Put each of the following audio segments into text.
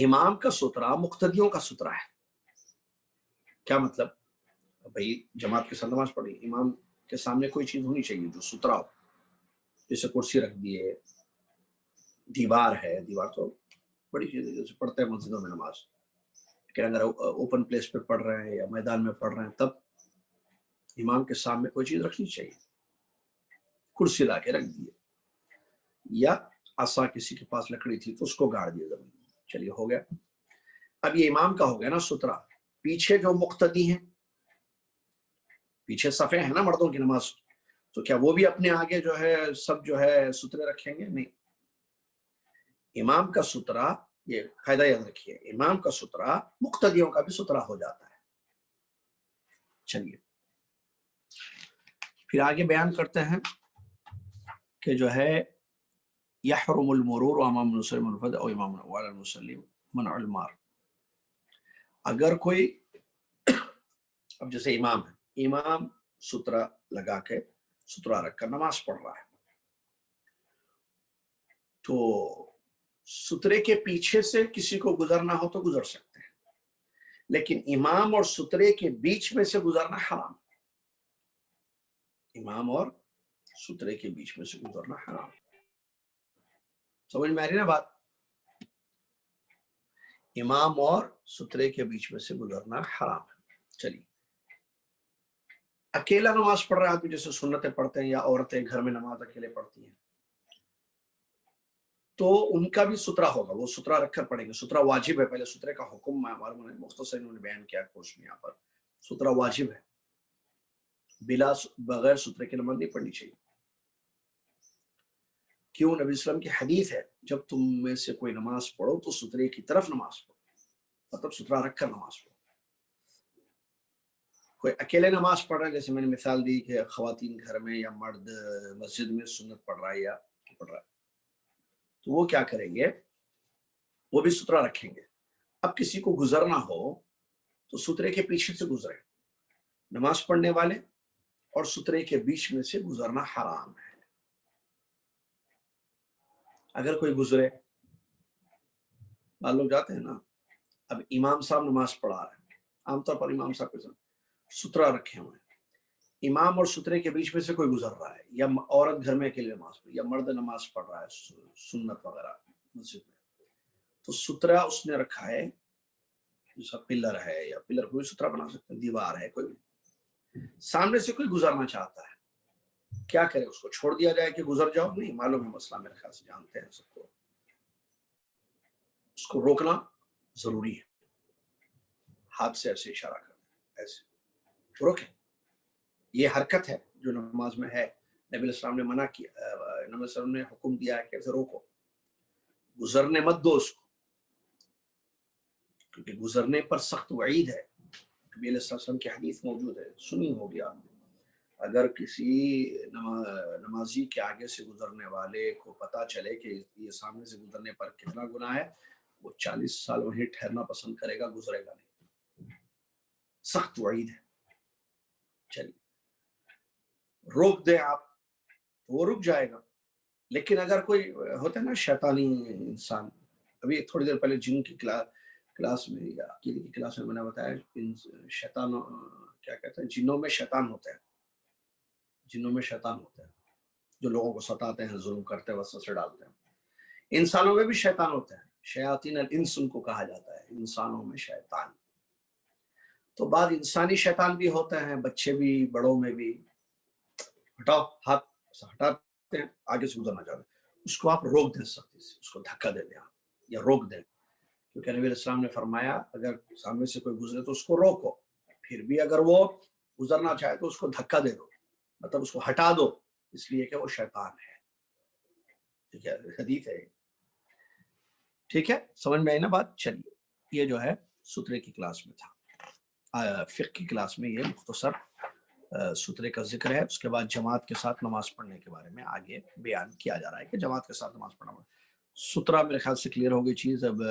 امام کا سترہ مقتدیوں کا سترہ ہے. کیا مطلب؟ بھائی جماعت کے ساتھ نماز پڑھی، امام کے سامنے کوئی چیز ہونی چاہیے جو سترہ ہو، جیسے کرسی رکھ دیے، دیوار ہے، دیوار تو بڑی چیز ہے جیسے پڑھتے ہیں مسجدوں میں نماز، لیکن اگر اوپن پلیس پہ پڑھ رہے ہیں یا میدان میں پڑھ رہے ہیں تب امام کے سامنے کوئی چیز رکھنی چاہیے. کرسی لا کے رکھ دیے، یا عصا کسی کے پاس لکڑی تھی تو اس کو گاڑ دیا زمین. چلیے ہو گیا. اب یہ امام کا ہو گیا نا سترہ. پیچھے جو مقتدی ہیں، پیچھے صفیں ہیں نا مردوں کی نماز، تو کیا وہ بھی اپنے آگے جو ہے سب جو ہے سترے رکھیں گے؟ نہیں. امام کا سترہ، یہ قاعدہ یاد رکھیے، امام کا سترہ مقتدیوں کا بھی سترہ ہو جاتا ہے. چلیے پھر آگے بیان کرتے ہیں کہ جو ہے یحرم المرور امام المسلم الفد او امام اول المسلم منع المار. اگر کوئی، اب جیسے امام ہے، امام سترہ لگا کے سترہ رکھ کر نماز پڑھ رہا ہے، تو سترے کے پیچھے سے کسی کو گزرنا ہو تو گزر سکتے ہیں، لیکن امام اور سترے کے بیچ میں سے گزرنا حرام. امام اور سترے کے بیچ میں سے گزرنا حرام. سمجھ میں آ رہی نا بات؟ امام اور سترے کے بیچ میں سے گزرنا حرام ہے. چلیے اکیلا نماز پڑھ رہا ہے، جیسے سنتیں پڑھتے ہیں یا عورتیں گھر میں نماز اکیلے پڑھتی ہیں، تو ان کا بھی سترہ ہوگا، وہ سترہ رکھ کر پڑھیں گے. سترہ واجب ہے. پہلے سترے کا حکم معلوم ہے، مختصر انہوں نے بیان کیا کورس میں. یہاں پر سترہ واجب ہے، بغیر سترے کی نماز نہیں پڑھنی چاہیے. کیوں؟ نبی اسلام کی حدیث ہے، جب تم میں سے کوئی نماز پڑھو تو سترے کی طرف نماز پڑھو، مطلب سترہ رکھ کر نماز پڑھو. کوئی اکیلے نماز پڑھ رہا ہے، جیسے میں نے مثال دی کہ خواتین گھر میں یا مرد مسجد میں سنت پڑھ رہا ہے یا پڑھ رہا ہے، تو وہ کیا کریں گے؟ وہ بھی سترہ رکھیں گے. اب کسی کو گزرنا ہو تو سترے کے پیچھے سے گزرے. نماز پڑھنے والے اور سترے کے بیچ میں سے گزرنا حرام ہے. اگر کوئی گزرے، بعض لوگ جاتے ہیں نا، اب امام صاحب نماز پڑھا رہے ہیں، عام طور پر امام صاحب کے ساتھ سترہ رکھے ہوئے ہیں، امام اور سترے کے بیچ میں سے کوئی گزر رہا ہے، یا عورت گھر میں اکیلے نماز پڑھ، یا مرد نماز پڑھ رہا ہے سنت وغیرہ مسجد میں، تو سترہ اس نے رکھا ہے، جیسا پلر ہے، یا پلر کوئی سترہ بنا سکتے ہیں، دیوار ہے کوئی بھی، سامنے سے کوئی گزرنا چاہتا ہے، کیا کرے؟ اس کو چھوڑ دیا جائے کہ گزر جاؤ؟ نہیں، معلوم ہے مسئلہ، میرے خیال سے جانتے ہیں سب کو. اس کو روکنا ضروری ہے، ہاتھ سے ایسے اشارہ کرنا، ایسے روکے. یہ حرکت ہے جو نماز میں ہے، نبی علیہ السلام نے منع کیا، نبی علیہ السلام نے حکم دیا ہے کہ ایسے روکو، گزرنے مت دو اس کو، کیونکہ گزرنے پر سخت وعید ہے. نبی علیہ السلام کی حدیث موجود ہے، سنی ہوگی آپ نے، اگر کسی نمازی کے آگے سے گزرنے والے کو پتا چلے کہ یہ سامنے سے گزرنے پر کتنا گناہ ہے، وہ 40 سال وہیں ٹھہرنا پسند کرے گا، گزرے گا نہیں. سخت وعید ہے. چلیے روک دیں آپ تو وہ رک جائے گا. لیکن اگر کوئی ہوتا ہے نا شیطانی انسان، ابھی تھوڑی دیر پہلے جن کی کلاس میں یا عقیدے کی کلاس میں نے بتایا، شیطان کیا کہتے ہیں، جنوں میں شیطان ہوتا ہے، جنوں میں شیطان ہوتا ہے جو لوگوں کو ستاتے ہیں، ظلم کرتے ہیں، وسوسے ڈالتے ہیں. انسانوں میں بھی شیطان ہوتا ہے، شیاطین الانس ان کو کہا جاتا ہے، انسانوں میں شیطان. تو بعض انسانی شیطان بھی ہوتے ہیں، بچے بھی بڑوں میں بھی. ہٹاؤ ہاتھ، ہٹاتے ہیں، آگے سے گزرنا چاہتے ہیں، اس کو آپ روک دیں سختی سے، اس کو دھکا دے دیں آپ، یا روک دیں. کیونکہ نبی علیہ السلام نے فرمایا اگر سامنے سے کوئی گزرے تو اس کو روکو، پھر بھی اگر وہ گزرنا چاہے تو اس کو دھکا دے دو، مطلب اس کو ہٹا دو، اس لیے کہ وہ شیطان ہے. ٹھیک ہے، حدیث ہے. ٹھیک ہے، سمجھ میں آئی نا بات؟ چلیے یہ جو ہے سترے کی کلاس میں تھا. فقہ کی کلاس میں یہ مختصر سترے کا ذکر ہے. اس کے بعد جماعت کے ساتھ نماز پڑھنے کے بارے میں آگے بیان کیا جا رہا ہے کہ جماعت کے ساتھ نماز پڑھنا. سترہ میرے خیال سے کلیئر ہو گئی چیز. اب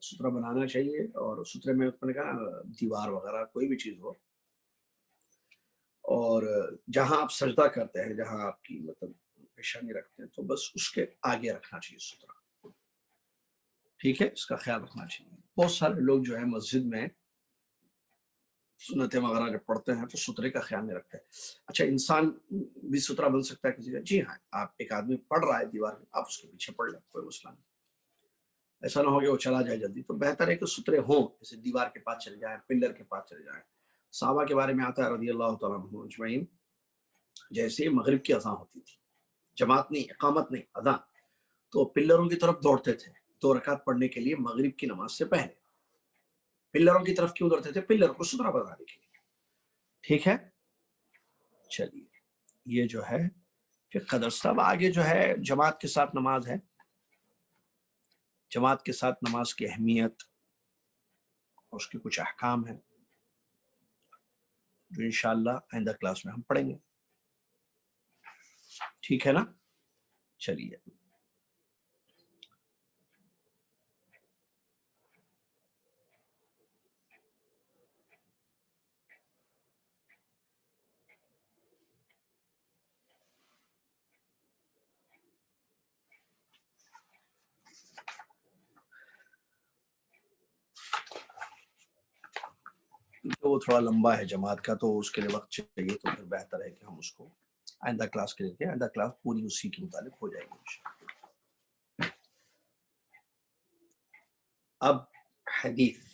سترہ بنانا چاہیے، اور سترے میں نے کہا دیوار وغیرہ کوئی بھی چیز ہو، اور جہاں آپ سجدہ کرتے ہیں، جہاں آپ کی مطلب پیشانی رکھتے ہیں، تو بس اس کے آگے رکھنا چاہیے سترہ. ٹھیک ہے، اس کا خیال رکھنا چاہیے. بہت سارے لوگ جو ہے مسجد میں سنتیں وغیرہ جب پڑھتے ہیں تو سترے کا خیال نہیں رکھتے. اچھا انسان بھی سترا بن سکتا ہے کسی کا؟ جی ہاں، آپ ایک آدمی پڑھ رہا ہے دیوار میں، آپ اس کے پیچھے پڑھ لیں، کوئی مسئلہ نہیں. ایسا نہ ہو کہ وہ چلا جائے جلدی. تو بہتر ہے کہ سترے ہوں، جیسے دیوار کے پاس چلے جائیں، پلر کے پاس چلے جائیں. صحابہ کے بارے میں آتا ہے رضی اللہ تعالیٰ عنہم اجمعین، جیسے مغرب کی اذان ہوتی تھی، جماعت نہیں، اقامت نہیں، اذان، تو پلروں کی طرف دوڑتے تھے 2 رکعت پڑھنے کے لیے مغرب کی نماز سے پہلے. پلروں کی طرف کیوں دوڑتے تھے؟ پلر کو سترا بنانے کے لیے. ٹھیک ہے، چلیے یہ جو ہے فقہ درس تھا. اب آگے جو ہے جماعت کے ساتھ نماز ہے، جماعت کے ساتھ نماز کی اہمیت اور اس کے کچھ احکام ہیں جو انشاءاللہ آئندہ کلاس میں ہم پڑھیں گے. ٹھیک ہے نا؟ چلیے وہ تھوڑا لمبا ہے جماعت کا، تو اس کے لیے وقت چاہیے، تو پھر بہتر ہے کہ ہم اس کو آئندہ کلاس کے لیے، آئندہ کلاس پوری اسی کے متعلق ہو جائے گی انشاءاللہ. اب حدیث